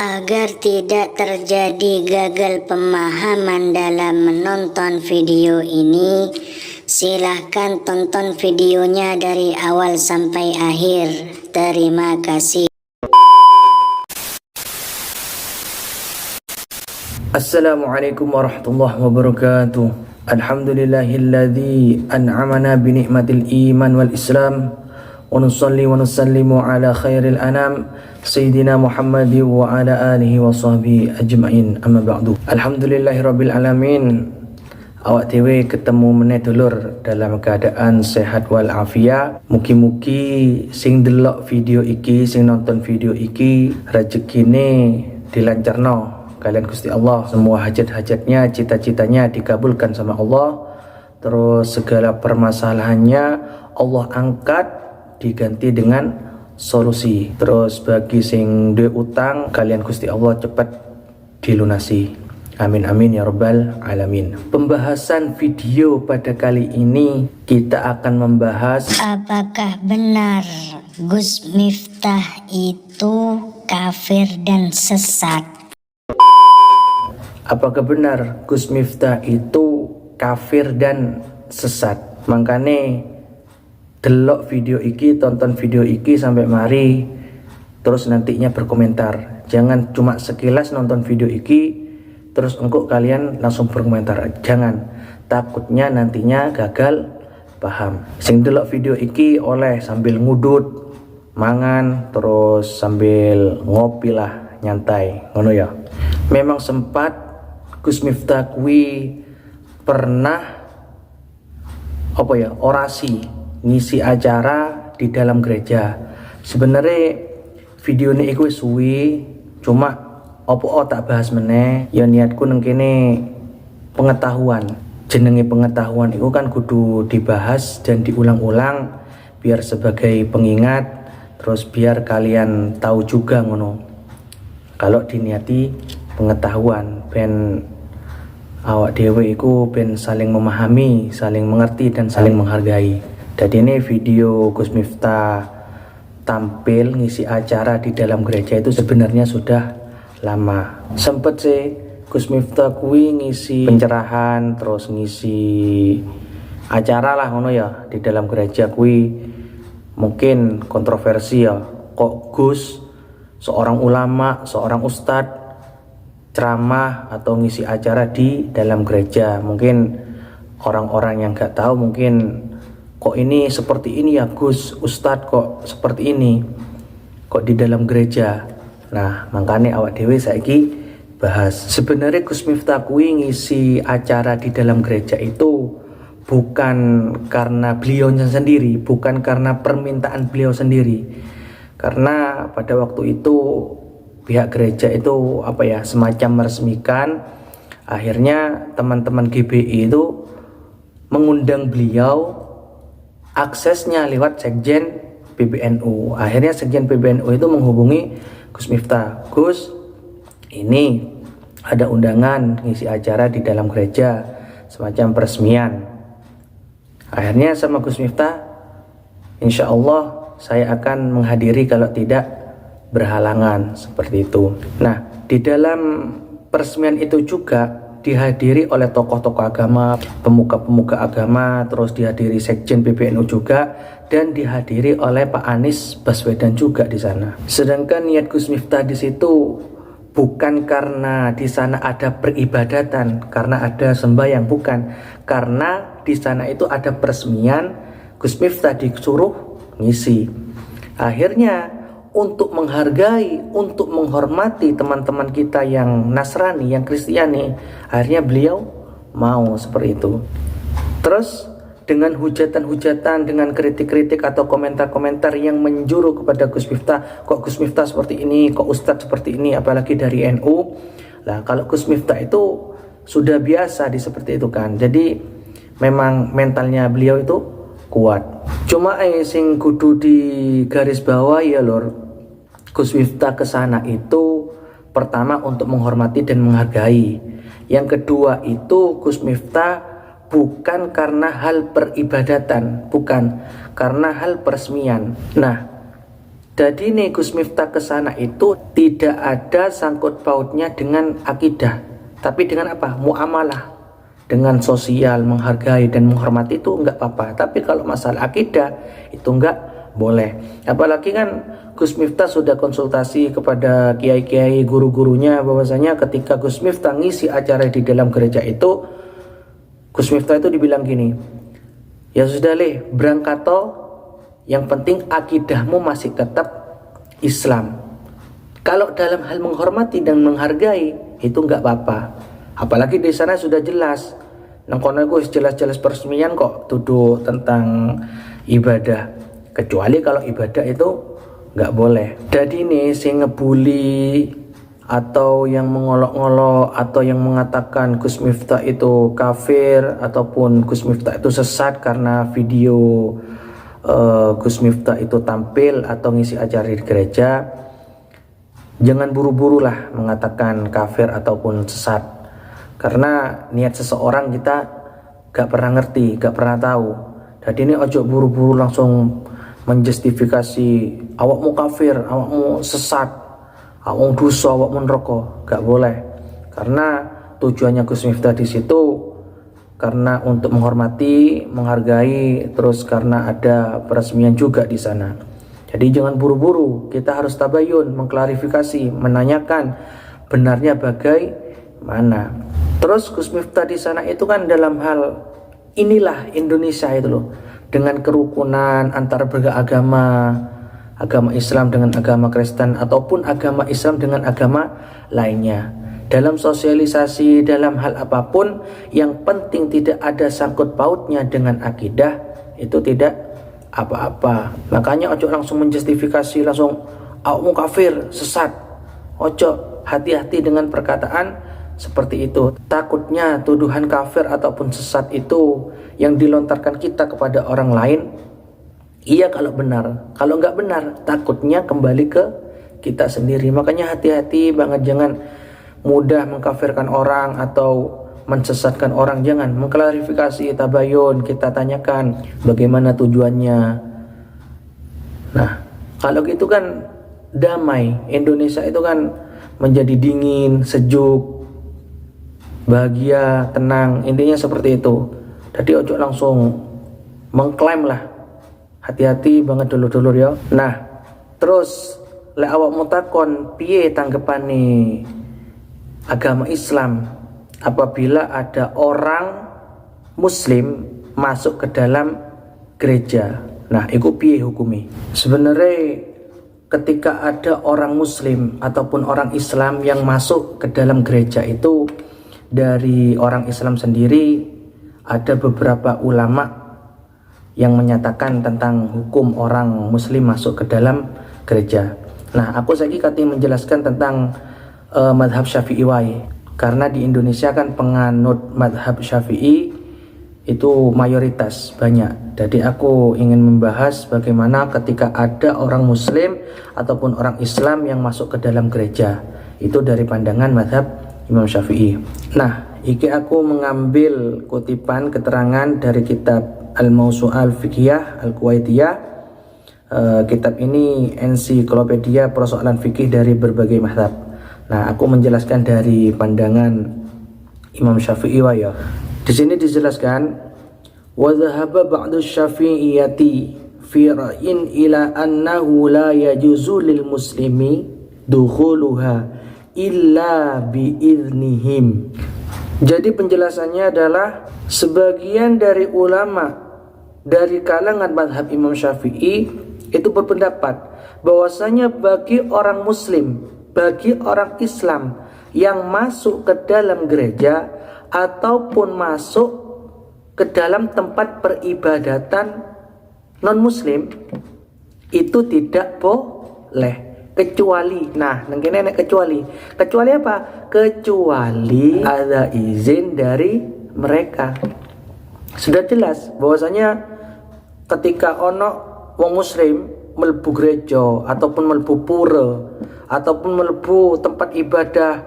Agar tidak terjadi gagal pemahaman dalam menonton video ini, silahkan tonton videonya dari awal sampai akhir. Terima kasih. Assalamualaikum warahmatullahi wabarakatuh. Alhamdulillahilladzi an'amana bi ni'matil iman wal islam. Wa nusalli wa nusallimu ala khairil anam Sayyidina Muhammad wa ala alihi wa sahbihi ajma'in. Amma ba'du. Alhamdulillahirabbil alamin. Awak dewe ketemu meneh dulur dalam keadaan sehat wal afiat. Mugi-mugi sing delok video iki, sing nonton video iki rezekine dilancarno kalian Gusti Allah. Semua hajat-hajatnya, cita-citanya dikabulkan sama Allah. Terus segala permasalahannya Allah angkat, diganti dengan solusi. Terus bagi sing duwe utang, kalian Gusti Allah cepat dilunasi. Amin amin ya rabbal alamin. Pembahasan video pada kali ini kita akan membahas Apakah benar Gus Miftah itu kafir dan sesat? apakah benar Gus Miftah itu kafir dan sesat. Makanya delok video iki, tonton video iki sampai mari, terus nantinya berkomentar. Jangan cuma sekilas nonton video iki terus engkau kalian langsung berkomentar. Jangan, takutnya nantinya gagal paham. Sing delok video iki oleh sambil ngudut, mangan, terus sambil ngopi lah, nyantai ngono ya. Memang sempat Gus Miftah kuwi pernah orasi, ngisi acara di dalam gereja. Sebenarnya video ini iku suwi, cuma tak bahas meneh. Ya niatku nang kene pengetahuan. Jenenge pengetahuan itu kan kudu dibahas dan diulang-ulang biar sebagai pengingat, terus biar kalian tahu juga ngono. Kalau diniati pengetahuan, ben awak dewe iku ben saling memahami, saling mengerti dan saling menghargai. Jadi ini video Gus Miftah tampil ngisi acara di dalam gereja itu sebenarnya sudah lama. Sempet sih Gus Miftah kuwi ngisi pencerahan, terus ngisi acara lah ngono ya di dalam gereja kuwi. Mungkin kontroversi ya, kok Gus seorang ulama, seorang ustadz ceramah atau ngisi acara di dalam gereja. Mungkin orang-orang yang gak tahu mungkin kok ini seperti ini ya Gus, ustadz kok seperti ini, kok di dalam gereja. Nah makanya awak dewe saiki bahas. Sebenarnya Gus Miftah kuwi ngisi acara di dalam gereja itu bukan karena beliaunya sendiri, bukan karena permintaan beliau sendiri. Karena pada waktu itu pihak gereja itu semacam meresmikan. Akhirnya teman-teman GBI itu mengundang beliau, aksesnya lewat sekjen PBNU. Akhirnya sekjen PBNU itu menghubungi Gus Miftah, Gus ini ada undangan ngisi acara di dalam gereja, semacam peresmian. Akhirnya sama Gus Miftah, insya Allah saya akan menghadiri kalau tidak berhalangan, seperti itu. Nah di dalam peresmian itu juga dihadiri oleh tokoh-tokoh agama, pemuka-pemuka agama, terus dihadiri sekjen PBNU juga, dan dihadiri oleh Pak Anies Baswedan juga di sana. Sedangkan niat Gus Miftah di situ bukan karena di sana ada peribadatan, karena ada sembahyang, bukan. Karena di sana itu ada peresmian, Gus Miftah disuruh ngisi. Akhirnya untuk menghargai, untuk menghormati teman-teman kita yang Nasrani, yang Kristiani, akhirnya beliau mau seperti itu. Terus dengan hujatan-hujatan, dengan kritik-kritik atau komentar-komentar yang menjuru kepada Gus Miftah, kok Gus Miftah seperti ini, kok Ustadz seperti ini, apalagi dari NU. Lah kalau Gus Miftah itu sudah biasa seperti itu kan. Jadi memang mentalnya beliau itu kuat. Cuma sing kudu di garis bawah ya lor, Gus Miftah kesana itu pertama untuk menghormati dan menghargai. Yang kedua itu Gus Miftah bukan karena hal peribadatan, bukan karena hal peresmian. Nah Jadi nih Gus Miftah ke sana itu tidak ada sangkut pautnya dengan akidah, tapi dengan apa? Muamalah, dengan sosial, menghargai dan menghormati itu enggak apa-apa. Tapi kalau masalah akidah itu enggak boleh. Apalagi kan Gus Miftah sudah konsultasi kepada kiai-kiai, guru-gurunya, bahwasanya ketika Gus Miftah ngisi acara di dalam gereja itu, Gus Miftah itu dibilang gini, ya sudah leh, berangkat toh, yang penting akidahmu masih tetap Islam. Kalau dalam hal menghormati dan menghargai itu enggak apa-apa. Apalagi di sana sudah jelas, nang kono iku jelas-jelas peresmian kok tuduh tentang ibadah. Kecuali kalau ibadah itu nggak boleh. Jadi nih sing ngebully atau yang mengolok-olok atau yang mengatakan Gus Miftah itu kafir ataupun Gus Miftah itu sesat karena video Gus Miftah itu tampil atau ngisi acara di gereja, jangan buru-buru lah mengatakan kafir ataupun sesat, karena niat seseorang kita gak pernah ngerti, gak pernah tahu. Jadi ini ojo buru-buru langsung menjustifikasi awakmu kafir, awakmu sesat, awakmu dosa, awakmu neraka. Gak boleh, karena tujuannya Gus Miftah di situ karena untuk menghormati, menghargai, terus karena ada peresmian juga di sana. Jadi jangan buru-buru, kita harus tabayun, mengklarifikasi, menanyakan benarnya bagaimana. Terus Gus Miftah di sana itu kan dalam hal inilah Indonesia itu loh, dengan kerukunan antara beragama, agama Islam dengan agama Kristen ataupun agama Islam dengan agama lainnya. Dalam sosialisasi, dalam hal apapun, yang penting tidak ada sangkut pautnya dengan akidah, itu tidak apa-apa. Makanya ojo langsung menjustifikasi, langsung awakmu kafir, sesat. Ojo, hati-hati dengan perkataan seperti itu. Takutnya tuduhan kafir ataupun sesat itu yang dilontarkan kita kepada orang lain, iya kalau benar. Kalau nggak benar, takutnya kembali ke kita sendiri. Makanya hati-hati banget, jangan mudah mengkafirkan orang atau mensesatkan orang. Jangan, mengklarifikasi, tabayun, kita tanyakan bagaimana tujuannya. Nah, kalau gitu kan damai. Indonesia itu kan menjadi dingin, sejuk, bahagia, tenang. Intinya seperti itu. Jadi ojo langsung mengklaim lah. Hati-hati banget dulur-dulur ya. Nah, terus lek awak mutakon piye tanggepane agama Islam apabila ada orang Muslim masuk ke dalam gereja. Nah, iku piye hukumi? Sebenarnya ketika ada orang Muslim ataupun orang Islam yang masuk ke dalam gereja itu, dari orang Islam sendiri ada beberapa ulama yang menyatakan tentang hukum orang Muslim masuk ke dalam gereja. Nah, aku lagi katanya menjelaskan tentang madhab Syafi'i wae, karena di Indonesia kan penganut madhab Syafi'i itu mayoritas banyak. Jadi aku ingin membahas bagaimana ketika ada orang Muslim ataupun orang Islam yang masuk ke dalam gereja, itu dari pandangan madhab Imam Syafi'i. Nah, iki aku mengambil kutipan keterangan dari kitab Al-Mawsu'ah Al-Fiqhiyah Al-Kuwaitiyah. Kitab ini ensiklopedia persoalan fikih dari berbagai mazhab. Nah, aku menjelaskan dari pandangan Imam Syafi'i ya. Di sini dijelaskan, wa dhahaba ba'du syafi'iyati fi ra'in ila annahu la yajuzu lil muslimi dukhuluha illa biiznihim. Jadi penjelasannya adalah sebagian dari ulama dari kalangan mazhab Imam Syafi'i itu berpendapat bahwasanya bagi orang Muslim, bagi orang Islam yang masuk ke dalam gereja ataupun masuk ke dalam tempat peribadatan non-Muslim itu tidak boleh, kecuali, nah nengkene kecuali apa? Kecuali ada izin dari mereka. Sudah jelas bahwasanya ketika ono wong Muslim mlebu gereja ataupun mlebu pura ataupun mlebu tempat ibadah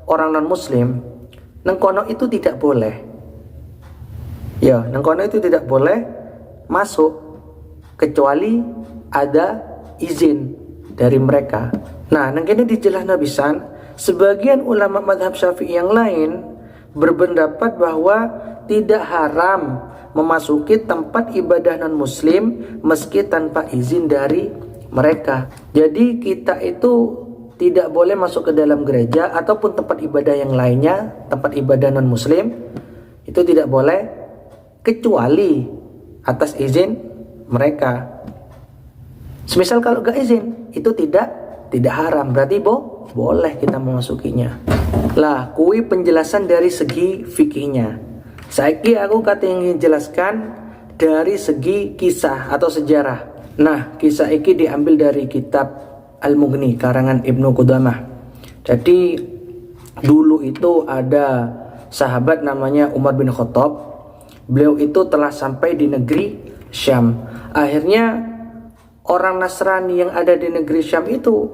orang non Muslim, nang kono itu tidak boleh. Ya, nang kono itu tidak boleh masuk kecuali ada izin dari mereka. Nah, nang kene dijelaskan pisan, sebagian ulama mazhab Syafi'i yang lain berpendapat bahwa tidak haram memasuki tempat ibadah non muslim meski tanpa izin dari mereka. Jadi kita itu tidak boleh masuk ke dalam gereja ataupun tempat ibadah yang lainnya, tempat ibadah non muslim itu tidak boleh kecuali atas izin mereka. Semisal kalau gak izin itu tidak haram, berarti boleh kita memasukinya. Lah, kui penjelasan dari segi fikihnya. Saiki aku ingin jelaskan dari segi kisah atau sejarah. Nah, kisah ini diambil dari kitab Al-Mughni karangan Ibnu Qudamah. Jadi dulu itu ada sahabat namanya Umar bin Khattab. Beliau itu telah sampai di negeri Syam. Akhirnya orang Nasrani yang ada di negeri Syam itu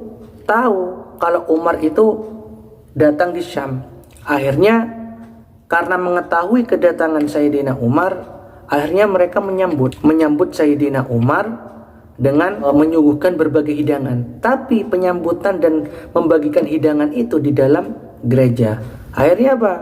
tahu kalau Umar itu datang di Syam. Akhirnya karena mengetahui kedatangan Sayyidina Umar, akhirnya mereka menyambut Sayyidina Umar dengan menyuguhkan berbagai hidangan. Tapi penyambutan dan membagikan hidangan itu di dalam gereja. Akhirnya apa?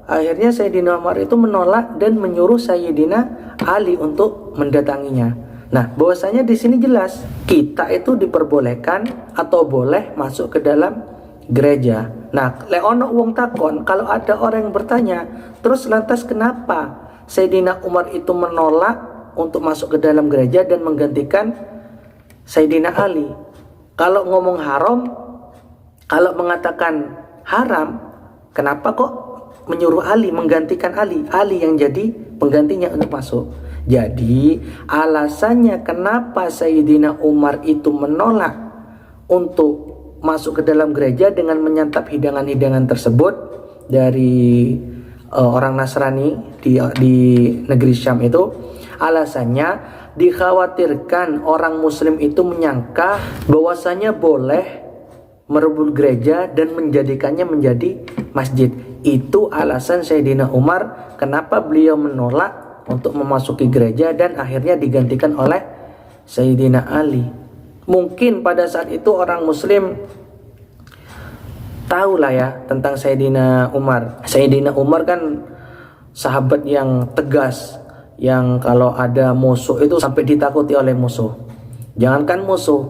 Akhirnya Sayyidina Umar itu menolak dan menyuruh Sayyidina Ali untuk mendatanginya. Nah, bahwasanya di sini jelas kita itu diperbolehkan atau boleh masuk ke dalam gereja. Nah, leono wong takon, kalau ada orang yang bertanya, terus lantas kenapa Sayyidina Umar itu menolak untuk masuk ke dalam gereja dan menggantikan Sayyidina Ali? Kalau ngomong haram, kalau mengatakan haram, kenapa kok menyuruh Ali menggantikan Ali? Ali yang jadi penggantinya untuk masuk. Jadi alasannya kenapa Sayyidina Umar itu menolak untuk masuk ke dalam gereja dengan menyantap hidangan-hidangan tersebut dari orang Nasrani di negeri Syam itu, alasannya dikhawatirkan orang Muslim itu menyangka bahwasanya boleh merebut gereja dan menjadikannya menjadi masjid. Itu alasan Sayyidina Umar kenapa beliau menolak untuk memasuki gereja dan akhirnya digantikan oleh Sayyidina Ali. Mungkin pada saat itu orang Muslim tahu lah ya tentang Sayyidina Umar. Sayyidina Umar kan sahabat yang tegas, yang kalau ada musuh itu sampai ditakuti oleh musuh. Jangankan musuh,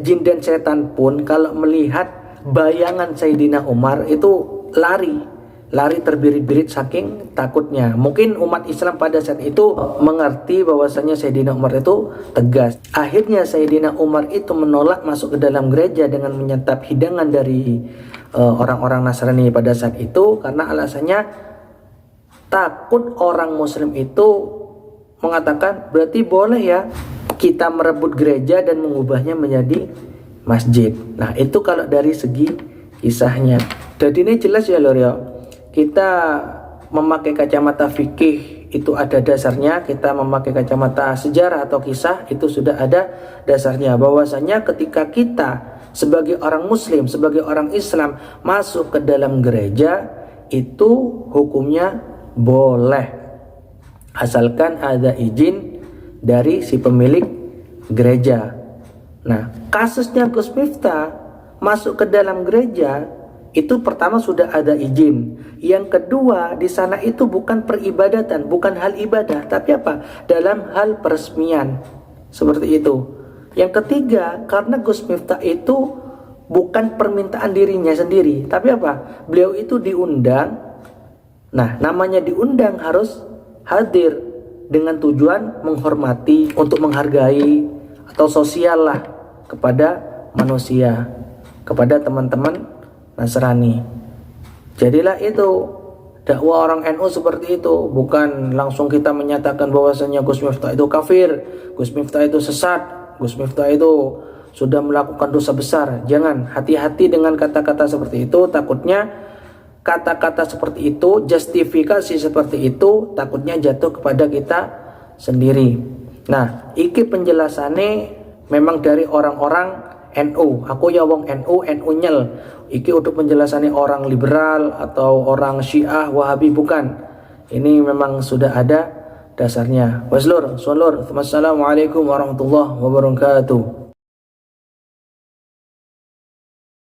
jin dan setan pun kalau melihat bayangan Sayyidina Umar itu lari terbirit-birit saking takutnya. Mungkin umat Islam pada saat itu mengerti bahwasanya Sayyidina Umar itu tegas. Akhirnya Sayyidina Umar itu menolak masuk ke dalam gereja dengan menyantap hidangan dari orang-orang Nasrani pada saat itu, karena alasannya takut orang Muslim itu mengatakan berarti boleh ya kita merebut gereja dan mengubahnya menjadi masjid. Nah, itu kalau dari segi kisahnya. Jadi ini jelas ya lor ya. Kita memakai kacamata fikih itu ada dasarnya, kita memakai kacamata sejarah atau kisah itu sudah ada dasarnya, bahwasanya ketika kita sebagai orang Muslim, sebagai orang Islam masuk ke dalam gereja itu hukumnya boleh asalkan ada izin dari si pemilik gereja. Nah, kasusnya Gus Miftah masuk ke dalam gereja itu pertama sudah ada izin. Yang kedua, di sana itu bukan peribadatan, bukan hal ibadah, tapi apa? Dalam hal peresmian. Seperti itu. Yang ketiga, karena Gus Miftah itu bukan permintaan dirinya sendiri, tapi apa? Beliau itu diundang. Nah, namanya diundang harus hadir dengan tujuan menghormati, untuk menghargai atau sosial lah kepada manusia, kepada teman-teman Nasrani. Jadilah itu dakwah orang NU seperti itu, bukan langsung kita menyatakan bahwasanya Gus Miftah itu kafir, Gus Miftah itu sesat, Gus Miftah itu sudah melakukan dosa besar. Jangan, hati-hati dengan kata-kata seperti itu. Takutnya kata-kata seperti itu, justifikasi seperti itu, takutnya jatuh kepada kita sendiri. Nah, iki penjelasannya memang dari orang-orang NU. Aku ya wong NU nyel. Iki untuk penjelasannya orang liberal atau orang Syiah, Wahabi, bukan. Ini memang sudah ada dasarnya. Waslur, Assalamualaikum warahmatullahi wabarakatuh.